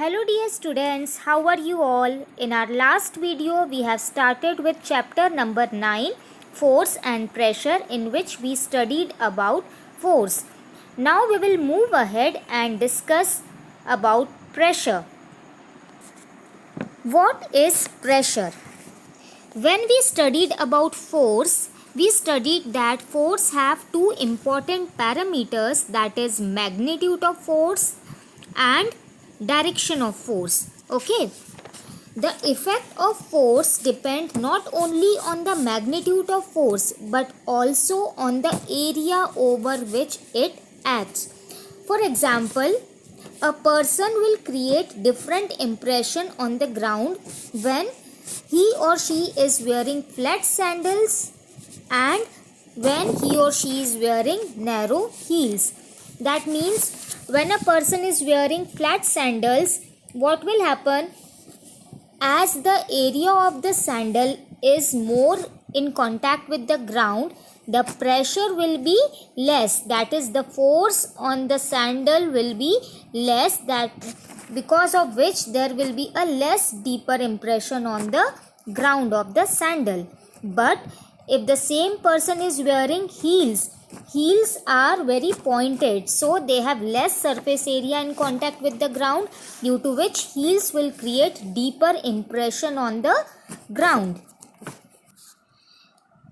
Hello dear students, how are you all? In our last video, we have started with chapter number 9, Force and Pressure, in which we studied about force. Now we will move ahead and discuss about pressure. What is pressure? When we studied about force, we studied that force have two important parameters, that is magnitude of force and direction of force. Okay, the effect of force depends not only on the magnitude of force but also on the area over which it acts. For example, a person will create different impression on the ground when he or she is wearing flat sandals and when he or she is wearing narrow heels. That means when a person is wearing flat sandals, what will happen? As the area of the sandal is more in contact with the ground, the pressure will be less. That is, the force on the sandal will be less, that because of which there will be a less deeper impression on the ground of the sandal. But if the same person is wearing heels, heels are very pointed, so they have less surface area in contact with the ground, due to which heels will create deeper impression on the ground.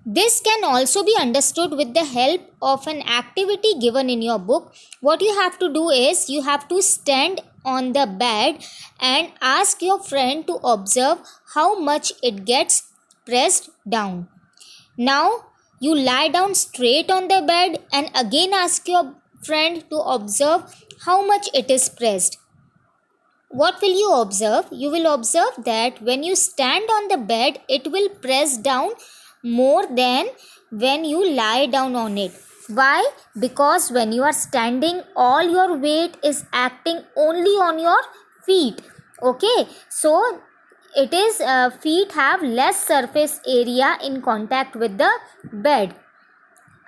This can also be understood with the help of an activity given in your book. What you have to do is you have to stand on the bed and ask your friend to observe how much it gets pressed down. Now you lie down straight on the bed and again ask your friend to observe how much it is pressed. What will you observe? You will observe that when you stand on the bed, it will press down more than when you lie down on it. Why? Because when you are standing, all your weight is acting only on your feet. Okay, so it is feet have less surface area in contact with the bed,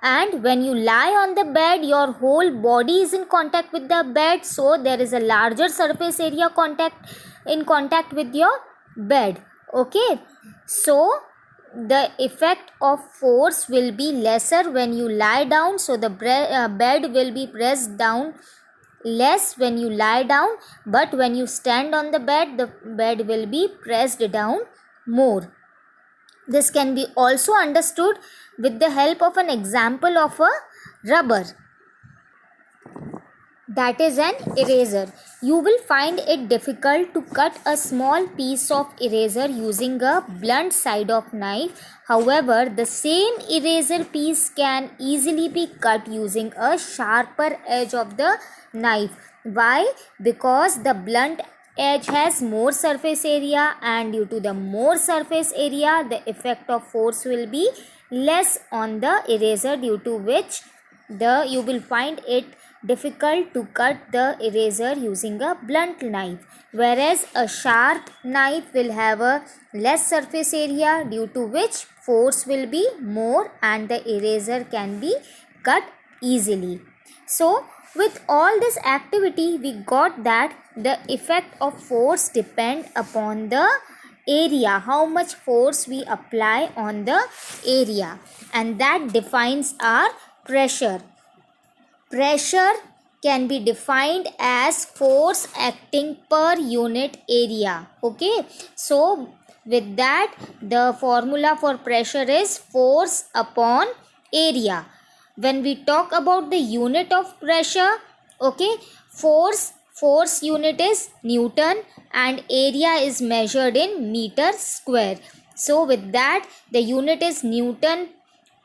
and when you lie on the bed, your whole body is in contact with the bed, so there is a larger surface area in contact with your bed. Okay, so the effect of force will be lesser when you lie down, so the bed will be pressed down less when you lie down, but when you stand on the bed will be pressed down more. This can be also understood with the help of an example of a rubber, that is an eraser. You will find it difficult to cut a small piece of eraser using a blunt side of knife. However, the same eraser piece can easily be cut using a sharper edge of the knife. Why? Because the blunt edge has more surface area, and due to the more surface area, the effect of force will be less on the eraser, due to which you will find it difficult to cut the eraser using a blunt knife, whereas a sharp knife will have a less surface area, due to which force will be more and the eraser can be cut easily. So with all this activity, we got that the effect of force depend upon the area, how much force we apply on the area, and that defines our pressure. Pressure can be defined as force acting per unit area. Okay, so with that, the formula for pressure is force upon area. When we talk about the unit of pressure, okay, force unit is Newton and area is measured in meter square. So with that, the unit is Newton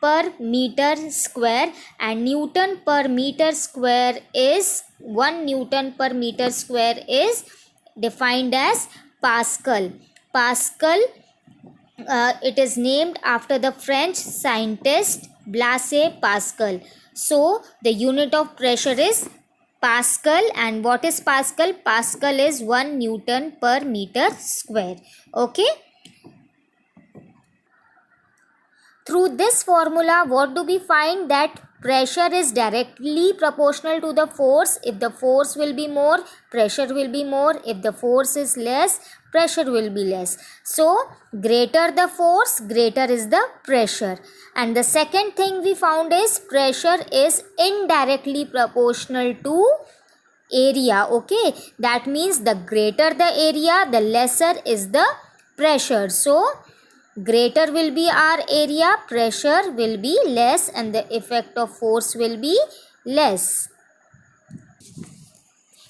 per meter square, and Newton per meter square is 1 Newton per meter square is defined as Pascal. Pascal, it is named after the French scientist Blaise Pascal. So the unit of pressure is Pascal, and what is Pascal? Pascal is 1 Newton per meter square. Okay. Through this formula, what do we find? That pressure is directly proportional to the force. If the force will be more, pressure will be more. If the force is less, pressure will be less. So greater the force, greater is the pressure. And the second thing we found is pressure is indirectly proportional to area. Okay, that means the greater the area, the lesser is the pressure. So greater will be our area, pressure will be less, and the effect of force will be less.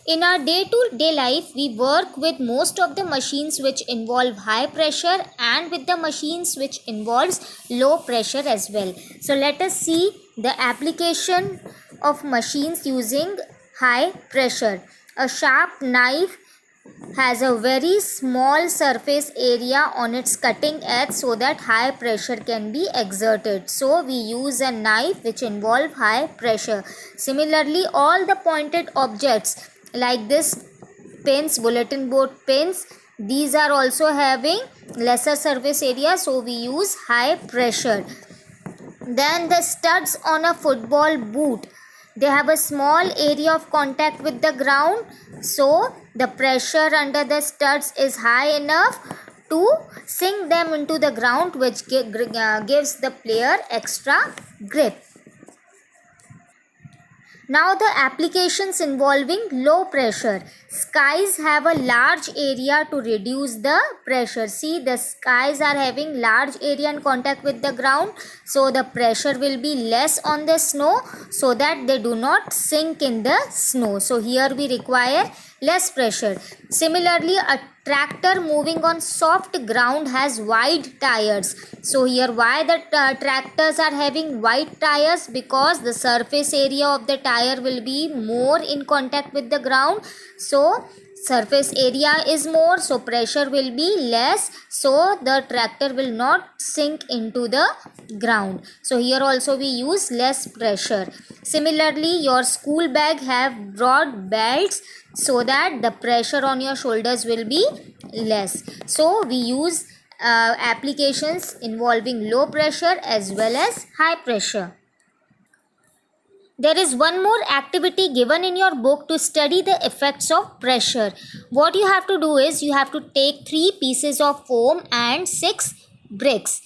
In our day-to-day life, we work with most of the machines which involve high pressure and with the machines which involves low pressure as well. So let us see the application of machines using high pressure. A sharp knife has a very small surface area on its cutting edge so that high pressure can be exerted. So we use a knife which involve high pressure. Similarly, all the pointed objects like this pins, bulletin board pins, these are also having lesser surface area, so we use high pressure. Then the studs on a football boot, they have a small area of contact with the ground, so the pressure under the studs is high enough to sink them into the ground, which gives the player extra grip. Now the applications involving low pressure. Skies have a large area to reduce the pressure. See, the skies are having large area in contact with the ground, so the pressure will be less on the snow so that they do not sink in the snow. So here we require less pressure. Similarly, a tractor moving on soft ground has wide tires. So here why the tractors are having wide tires? Because the surface area of the tire will be more in contact with the ground. So surface area is more, so pressure will be less, so the tractor will not sink into the ground. So here also we use less pressure. Similarly, your school bag have broad belts so that the pressure on your shoulders will be less. So we use applications involving low pressure as well as high pressure. There is one more activity given in your book to study the effects of pressure. What you have to do is you have to take 3 pieces of foam and 6 bricks.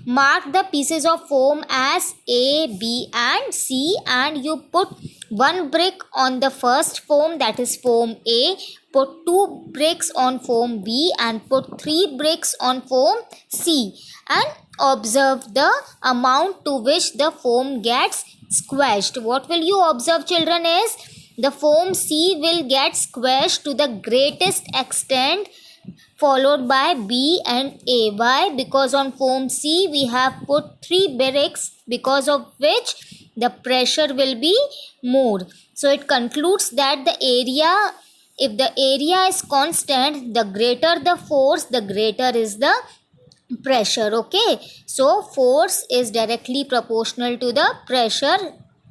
Mark the pieces of foam as A, B and C, and you put 1 brick on the first foam, that is foam A, put 2 bricks on foam B and put 3 bricks on foam C, and observe the amount to which the foam gets squashed. What will you observe, children, is the foam C will get squashed to the greatest extent, followed by B and A. Why? Because on foam C we have put 3 bricks, because of which the pressure will be more. So it concludes that the area, if the area is constant, the greater the force, the greater is the pressure. Okay, so force is directly proportional to the pressure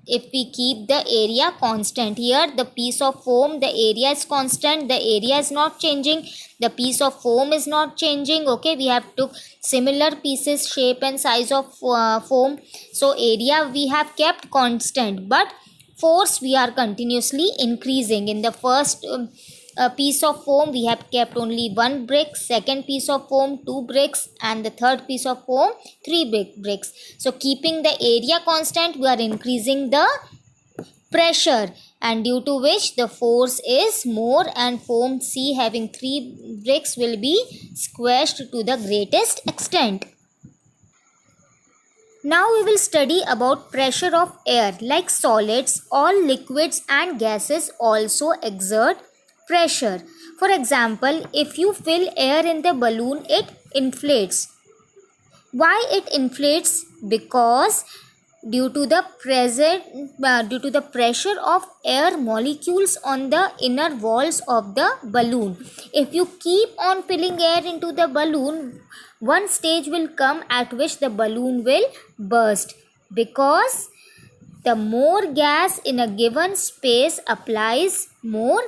if we keep the area constant. Here the piece of foam, the area is constant, the area is not changing, the piece of foam is not changing. Okay, we have took similar pieces, shape and size of foam, so area we have kept constant, but force we are continuously increasing. In the first piece of foam we have kept only 1 brick, second piece of foam 2 bricks, and the third piece of foam 3 bricks. So keeping the area constant, we are increasing the pressure, and due to which the force is more, and foam C having 3 bricks will be squashed to the greatest extent. Now we will study about pressure of air. Like solids, all liquids and gases also exert pressure. For example, if you fill air in the balloon, it inflates. Why it inflates? Because due to the pressure of air molecules on the inner walls of the balloon. If you keep on filling air into the balloon, one stage will come at which the balloon will burst, because the more gas in a given space applies more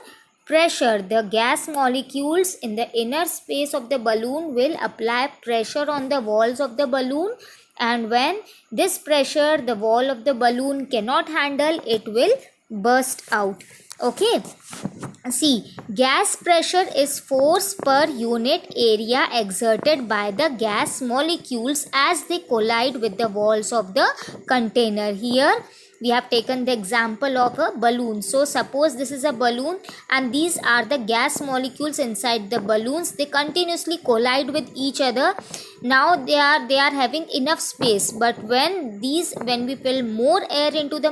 pressure. The gas molecules in the inner space of the balloon will apply pressure on the walls of the balloon, and when this pressure the wall of the balloon cannot handle, it will burst out. Okay, see, gas pressure is force per unit area exerted by the gas molecules as they collide with the walls of the container. Here we have taken the example of a balloon. So suppose this is a balloon and these are the gas molecules inside the balloons. They continuously collide with each other. Now they are having enough space, but when we fill more air into the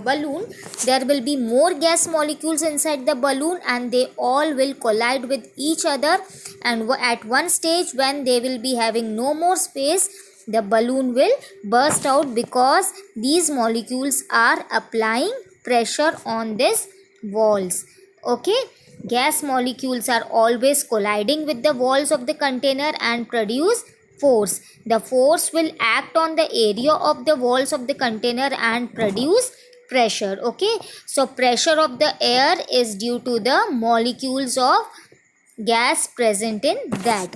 balloon, there will be more gas molecules inside the balloon and they all will collide with each other, and at one stage when they will be having no more space, the balloon will burst out because these molecules are applying pressure on these walls. Okay, gas molecules are always colliding with the walls of the container and produce force. The force will act on the area of the walls of the container and produce pressure. Okay, so pressure of the air is due to the molecules of gas present in that.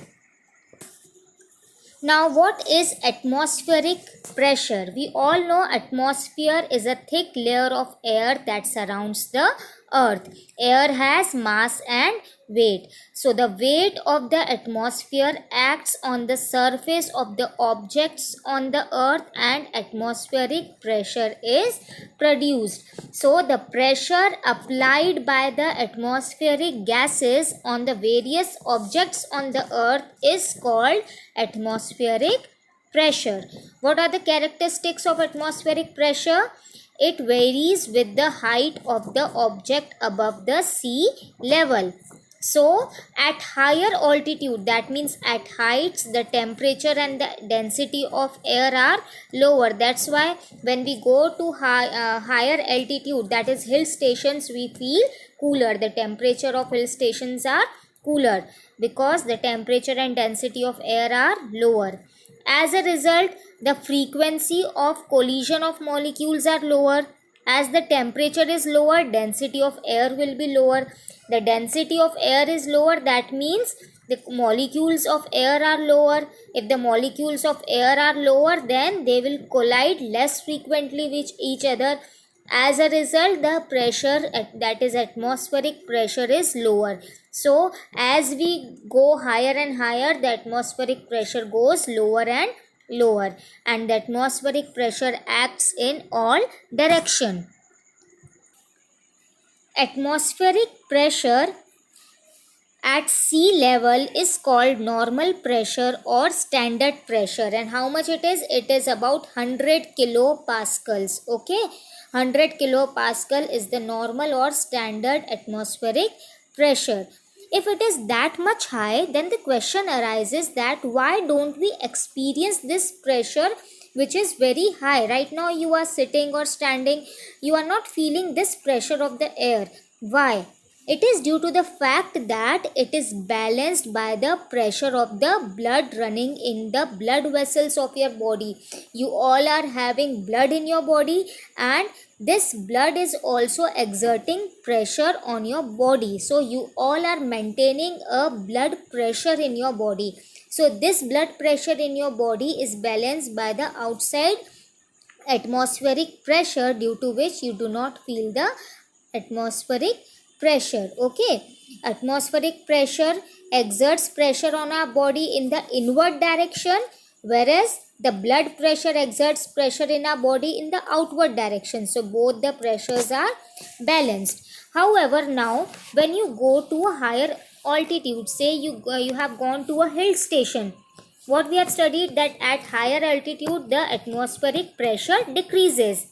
Now, what is atmospheric pressure? We all know atmosphere is a thick layer of air that surrounds the earth. Air has mass and weight. So, the weight of the atmosphere acts on the surface of the objects on the earth and atmospheric pressure is produced. So, the pressure applied by the atmospheric gases on the various objects on the earth is called atmospheric pressure. What are the characteristics of atmospheric pressure? It varies with the height of the object above the sea level. So, at higher altitude, that means at heights, the temperature and the density of air are lower. That's why when we go to higher altitude, that is hill stations, we feel cooler. The temperature of hill stations are cooler because the temperature and density of air are lower. As a result, the frequency of collision of molecules are lower. As the temperature is lower, density of air will be lower. The density of air is lower, that means the molecules of air are lower. If the molecules of air are lower, then they will collide less frequently with each other. As a result, the pressure, that is atmospheric pressure, is lower. So, as we go higher and higher, the atmospheric pressure goes lower and lower, and the atmospheric pressure acts in all direction. Atmospheric pressure at sea level is called normal pressure or standard pressure. And how much it is? It is about 100 kilopascals. Okay, 100 kilopascal is the normal or standard atmospheric pressure. If it is that much high, then the question arises that why don't we experience this pressure which is very high? Right now you are sitting or standing, you are not feeling this pressure of the air. Why? It is due to the fact that it is balanced by the pressure of the blood running in the blood vessels of your body. You all are having blood in your body, and this blood is also exerting pressure on your body. So you all are maintaining a blood pressure in your body. So this blood pressure in your body is balanced by the outside atmospheric pressure, due to which you do not feel the atmospheric pressure. Okay, atmospheric pressure exerts pressure on our body in the inward direction, whereas the blood pressure exerts pressure in our body in the outward direction. So both the pressures are balanced. However, now when you go to a higher altitude, say you have gone to a hill station, what we have studied, that at higher altitude the atmospheric pressure decreases.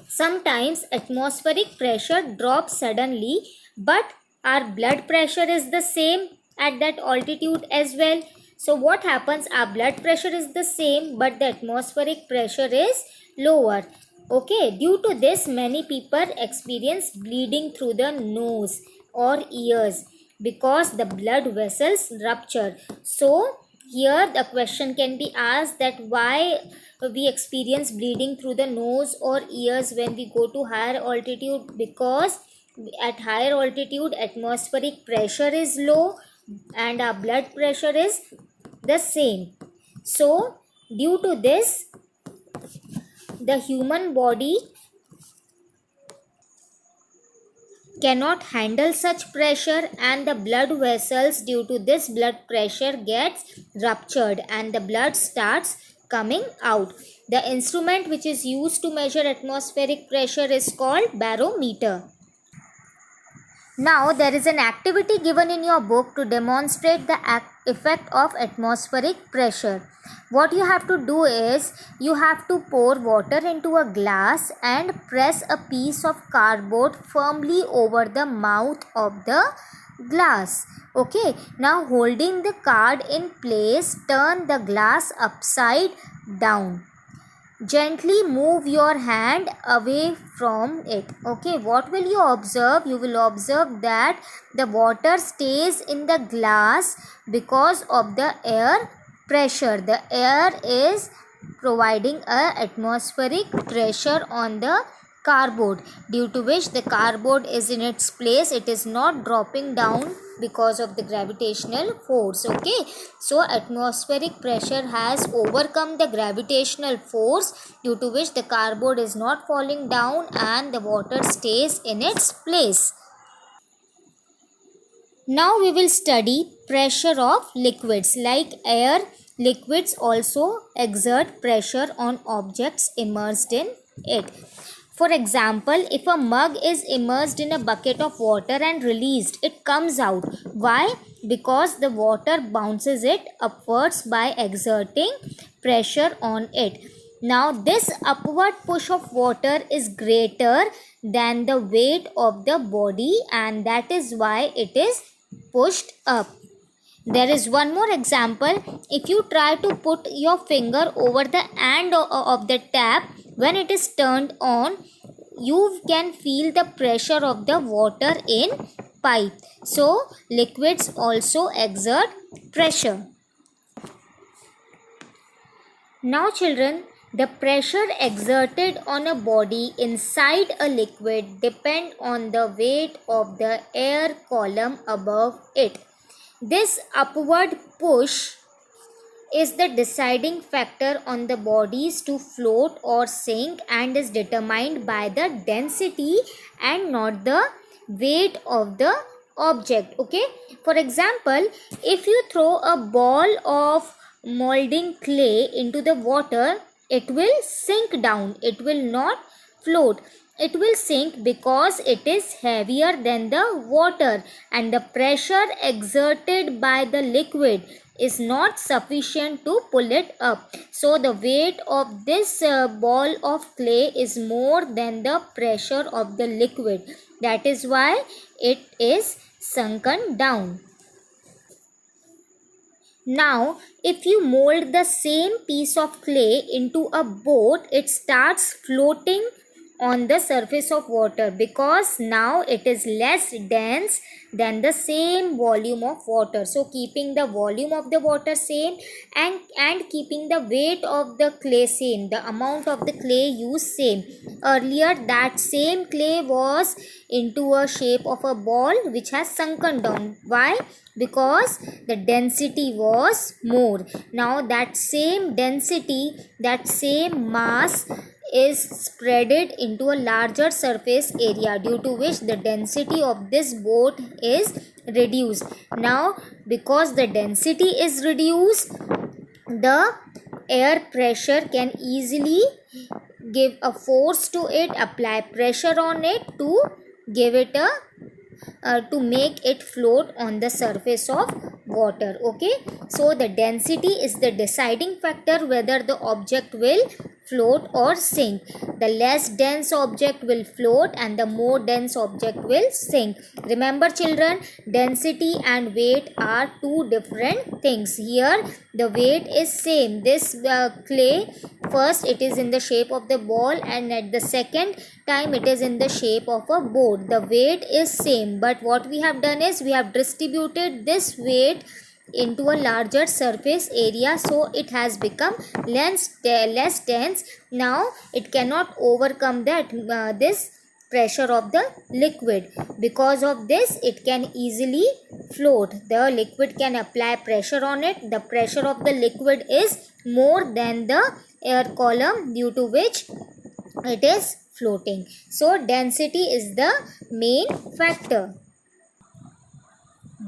Sometimes atmospheric pressure drops suddenly, but our blood pressure is the same at that altitude as well. So what happens? Our blood pressure is the same, but the atmospheric pressure is lower. Okay, due to this, many people experience bleeding through the nose or ears because the blood vessels rupture. So here the question can be asked that why we experience bleeding through the nose or ears when we go to higher altitude? Because at higher altitude atmospheric pressure is low and our blood pressure is the same. So Due to this, the human body cannot handle such pressure, and the blood vessels, due to this, blood pressure gets ruptured and the blood starts coming out. The instrument which is used to measure atmospheric pressure is called barometer. Now there is an activity given in your book to demonstrate the effect of atmospheric pressure. What you have to do is, you have to pour water into a glass and press a piece of cardboard firmly over the mouth of the glass. Okay, now holding the card in place, turn the glass upside down. Gently move your hand away from it. Okay, what will you observe? You will observe that the water stays in the glass because of the air pressure. The air is providing a atmospheric pressure on the cardboard, due to which the cardboard is in its place. It is not dropping down because of the gravitational force. Okay, so atmospheric pressure has overcome the gravitational force, due to which the cardboard is not falling down and the water stays in its place. Now we will study pressure of liquids. Like air, liquids also exert pressure on objects immersed in it. For example, if a mug is immersed in a bucket of water and released, it comes out. Why? Because the water bounces it upwards by exerting pressure on it. Now this upward push of water is greater than the weight of the body, and that is why it is pushed up. There is one more example. If you try to put your finger over the end of the tap, when it is turned on, you can feel the pressure of the water in pipe. So liquids also exert pressure. Now children, the pressure exerted on a body inside a liquid depend on the weight of the air column above it. This upward push is the deciding factor on the bodies to float or sink, and is determined by the density and not the weight of the object. Okay, for example, if you throw a ball of molding clay into the water, it will sink down. It will not float. It will sink because it is heavier than the water, and the pressure exerted by the liquid is not sufficient to pull it up. So the weight of this ball of clay is more than the pressure of the liquid. That is why it is sunken down. Now, if you mold the same piece of clay into a boat, it starts floating on the surface of water, because now it is less dense than the same volume of water. So keeping the volume of the water same, and keeping the weight of the clay same, the amount of the clay used same. Earlier that same clay was into a shape of a ball which has sunken down. Why? Because the density was more. Now that same density, that same mass is spreaded into a larger surface area, due to which the density of this boat is reduced. Now because the density is reduced, the air pressure can easily give a force to it, apply pressure on it to give it a to make it float on the surface of water. Okay, so the density is the deciding factor whether the object will float or sink. The less dense object will float and the more dense object will sink. Remember children, density and weight are two different things. Here the weight is same. This clay, first it is in the shape of the ball, and at the second time it is in the shape of a boat. The weight is same, but what we have done is we have distributed this weight into a larger surface area, so it has become less dense. Now it cannot overcome that this pressure of the liquid. Because of this, it can easily float. The liquid can apply pressure on it. The pressure of the liquid is more than the air column, due to which it is floating. So density is the main factor.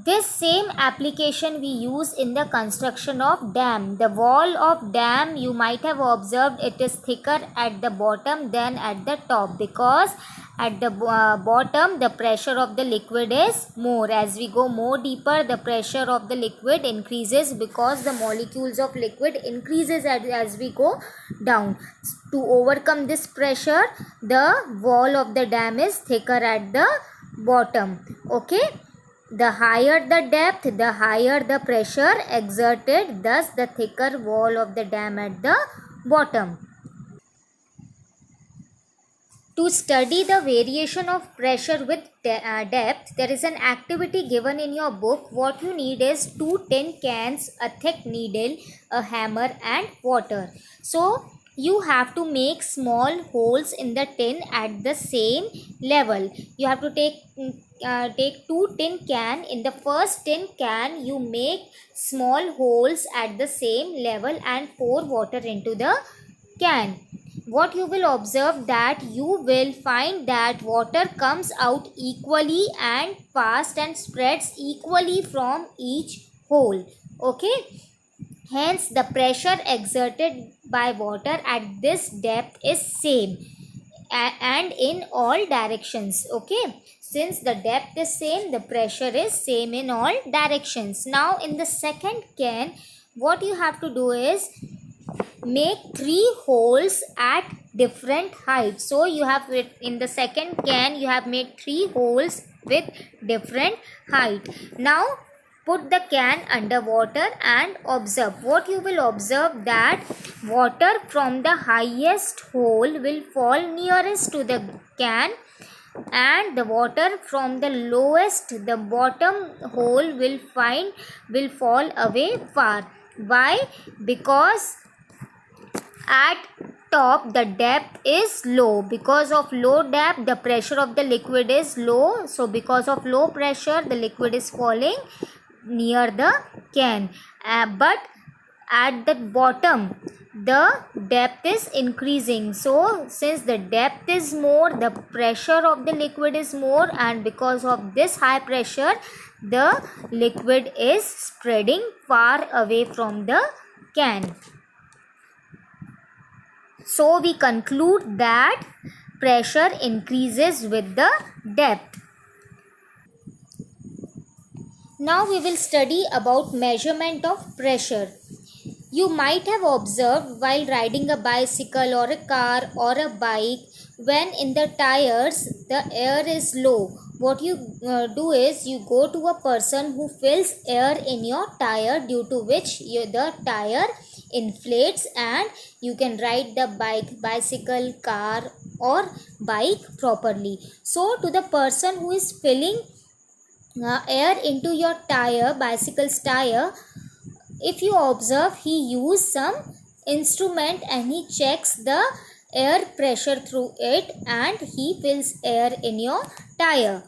This same application we use in the construction of dam. The wall of dam, you might have observed, it is thicker at the bottom than at the top, because at the bottom the pressure of the liquid is more. As we go more deeper, the pressure of the liquid increases, because the molecules of liquid increases as we go down. To overcome this pressure, the wall of the dam is thicker at the bottom. Okay. The higher the depth, the higher the pressure exerted, thus the thicker wall of the dam at the bottom. To study the variation of pressure with depth, there is an activity given in your book. What you need is 2 tin cans, a thick needle, a hammer and water. So you have to make small holes in the tin at the same level. You have to take 2 tin can. In the first tin can, you make small holes at the same level and pour water into the can. What you will observe, that you will find that water comes out equally and fast and spreads equally from each hole. Okay. Hence, the pressure exerted by water at this depth is same and in all directions. Okay. Since the depth is same, the pressure is same in all directions. Now, in the second can, what you have to do is make 3 holes at different heights. So you have, in the second can, you have made 3 holes with different height. Now put the can under water and observe. What you will observe, that water from the highest hole will fall nearest to the can, and the water from the lowest, the bottom hole, will fall away far. Why? Because at top the depth is low. Because of low depth, the pressure of the liquid is low. So because of low pressure, the liquid is falling near the can. But at the bottom, the depth is increasing. So since the depth is more, the pressure of the liquid is more, and because of this high pressure, the liquid is spreading far away from the can. So we conclude that pressure increases with the depth. Now we will study about measurement of pressure. You might have observed while riding a bicycle or a car or a bike, when in the tires the air is low, what you do is you go to a person who fills air in your tire, due to which the tire inflates and you can ride the bicycle, car or bike properly. So to the person who is filling air into your tire, bicycle's tire, if you observe, he used some instrument and he checks the air pressure through it and he fills air in your tire.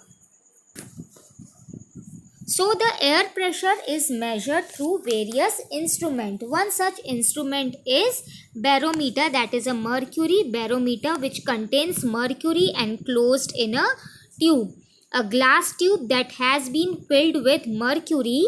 So the air pressure is measured through various instruments. One such instrument is barometer, that is a mercury barometer, which contains mercury enclosed in a tube. A glass tube that has been filled with mercury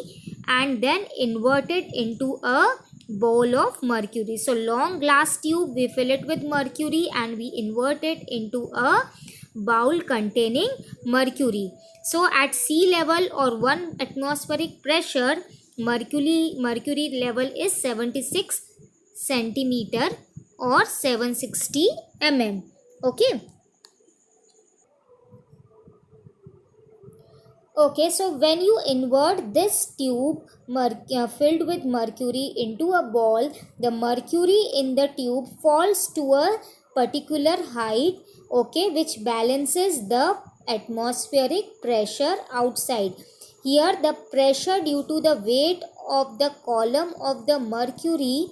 and then inverted into a bowl of mercury. So long glass tube, we fill it with mercury and we invert it into a bowl containing mercury. So at sea level or 1 atmospheric pressure, mercury level is 76 centimeter or 760 mm. Okay. Okay, so when you invert this tube filled with mercury into a ball, the mercury in the tube falls to a particular height, okay, which balances the atmospheric pressure outside. Here the pressure due to the weight of the column of the mercury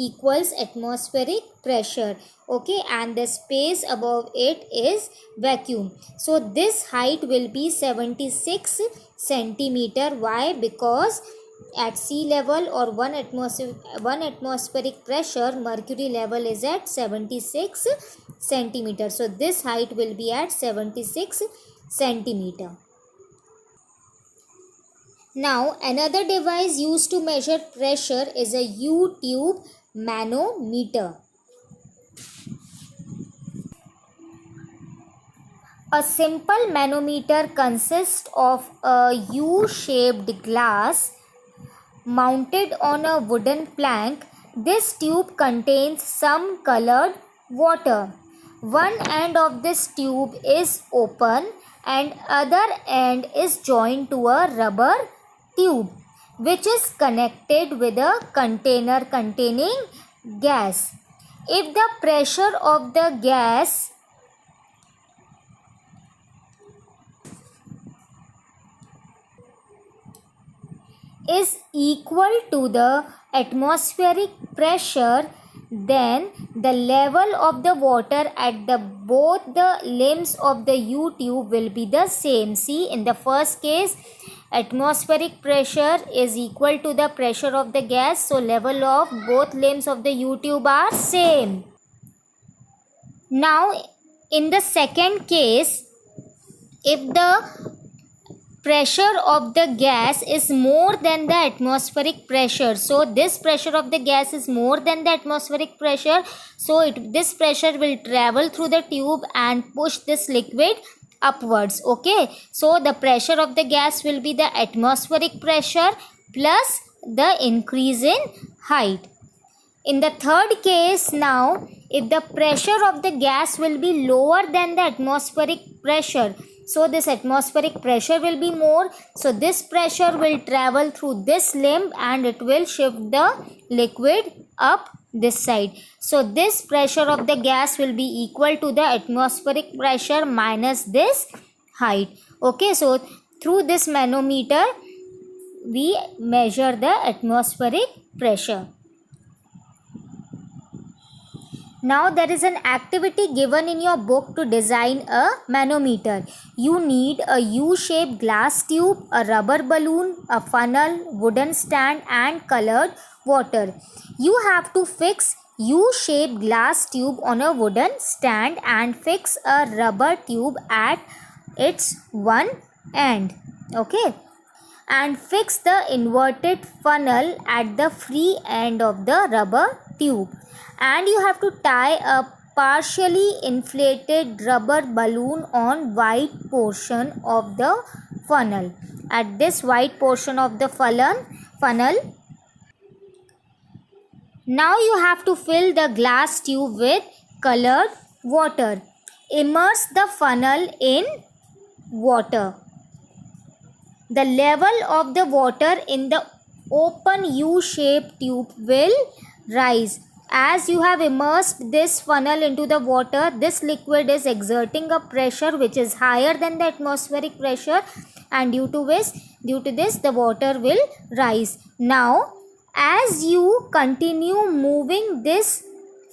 equals atmospheric pressure, okay, and the space above it is vacuum. So this height will be 76 centimeter. Why? Because at sea level or 1 atmospheric pressure, mercury level is at 76 centimeter. So this height will be at 76 centimeter. Now another device used to measure pressure is a U-tube manometer. A simple manometer consists of a U-shaped glass mounted on a wooden plank. This tube contains some colored water. One end of this tube is open and other end is joined to a rubber tube which is connected with a container containing gas. If the pressure of the gas is equal to the atmospheric pressure, then the level of the water at both the limbs of the U-tube will be the same. See, in the first case, atmospheric pressure is equal to the pressure of the gas, so level of both limbs of the U-tube are same. Now in the second case, if the pressure of the gas is more than the atmospheric pressure, so this pressure of the gas is more than the atmospheric pressure, so this pressure will travel through the tube and push this liquid upwards, okay. So the pressure of the gas will be the atmospheric pressure plus the increase in height. In the third case, now if the pressure of the gas will be lower than the atmospheric pressure, so this atmospheric pressure will be more, so this pressure will travel through this limb and it will shift the liquid up this side. So this pressure of the gas will be equal to the atmospheric pressure minus this height, okay. So through this manometer we measure the atmospheric pressure. Now there is an activity given in your book to design a manometer. You need a U-shaped glass tube, a rubber balloon, a funnel, wooden stand and colored water. You have to fix U-shaped glass tube on a wooden stand and fix a rubber tube at its one end, okay, and fix the inverted funnel at the free end of the rubber tube. And you have to tie a partially inflated rubber balloon on white portion of the funnel. At this white portion of the funnel, now you have to fill the glass tube with colored water. Immerse the funnel in water. The level of the water in the open U-shaped tube will rise. As you have immersed this funnel into the water, this liquid is exerting a pressure which is higher than the atmospheric pressure, and due to this the water will rise. Now as you continue moving this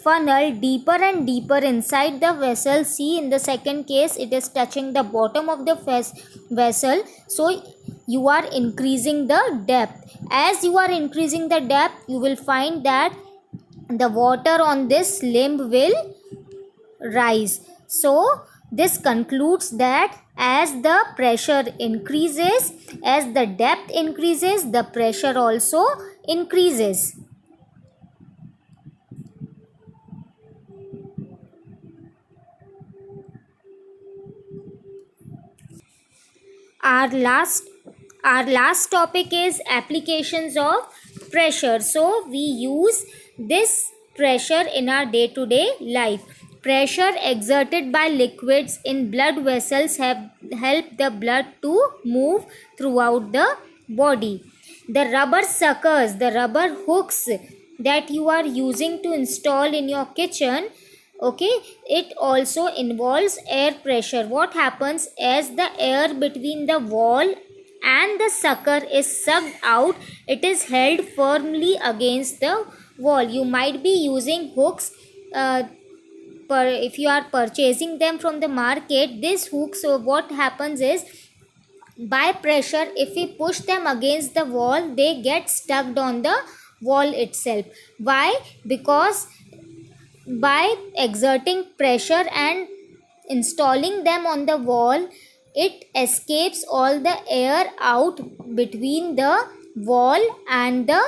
funnel deeper and deeper inside the vessel, see in the second case it is touching the bottom of the vessel, so you are increasing the depth. As you are increasing the depth, you will find that the water on this limb will rise. So this concludes that as the pressure increases, as the depth increases, the pressure also increases. Our last topic is applications of pressure. So we use this pressure in our day-to-day life. Pressure exerted by liquids in blood vessels have helped the blood to move throughout the body. The rubber suckers, the rubber hooks that you are using to install in your kitchen, okay, it also involves air pressure. What happens as the air between the wall and the sucker is sucked out, it is held firmly against the wall. You might be using hooks if you are purchasing them from the market. This hooks, so what happens is, by pressure, if we push them against the wall, they get stuck on the wall itself. Why? Because by exerting pressure and installing them on the wall, it escapes all the air out between the wall and the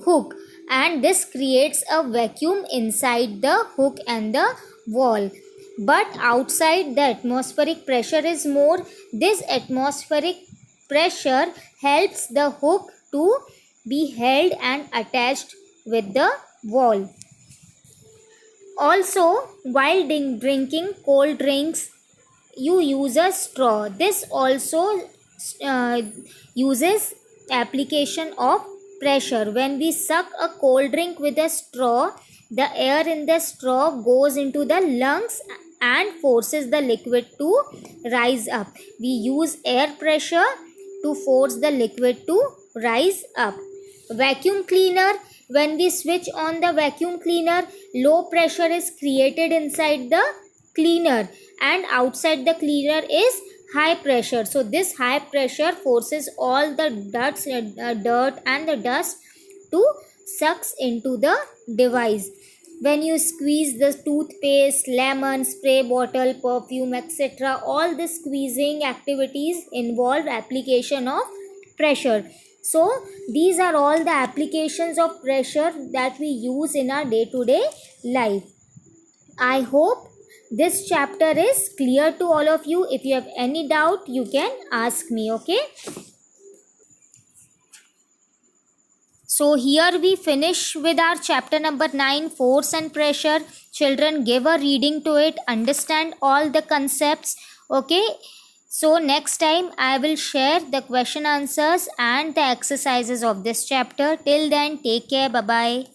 hook, and this creates a vacuum inside the hook and the wall. But outside, the atmospheric pressure is more. This atmospheric pressure helps the hook to be held and attached with the wall. Also, while drinking cold drinks, you use a straw. This also uses application of pressure. When we suck a cold drink with a straw, the air in the straw goes into the lungs and forces the liquid to rise up. We use air pressure to force the liquid to rise up. Vacuum cleaner. When we switch on the vacuum cleaner, low pressure is created inside the cleaner, and outside the cleaner is high pressure. So this high pressure forces all the dirt and the dust to sucks into the device. When you squeeze the toothpaste, lemon, spray bottle, perfume, etc., all the squeezing activities involve application of pressure. So these are all the applications of pressure that we use in our day-to-day life. I hope this chapter is clear to all of you. If you have any doubt, you can ask me, okay? So here we finish with our chapter number 9, force and pressure. Children, give a reading to it, understand all the concepts, okay? So next time I will share the question answers and the exercises of this chapter. Till then, take care. Bye-bye.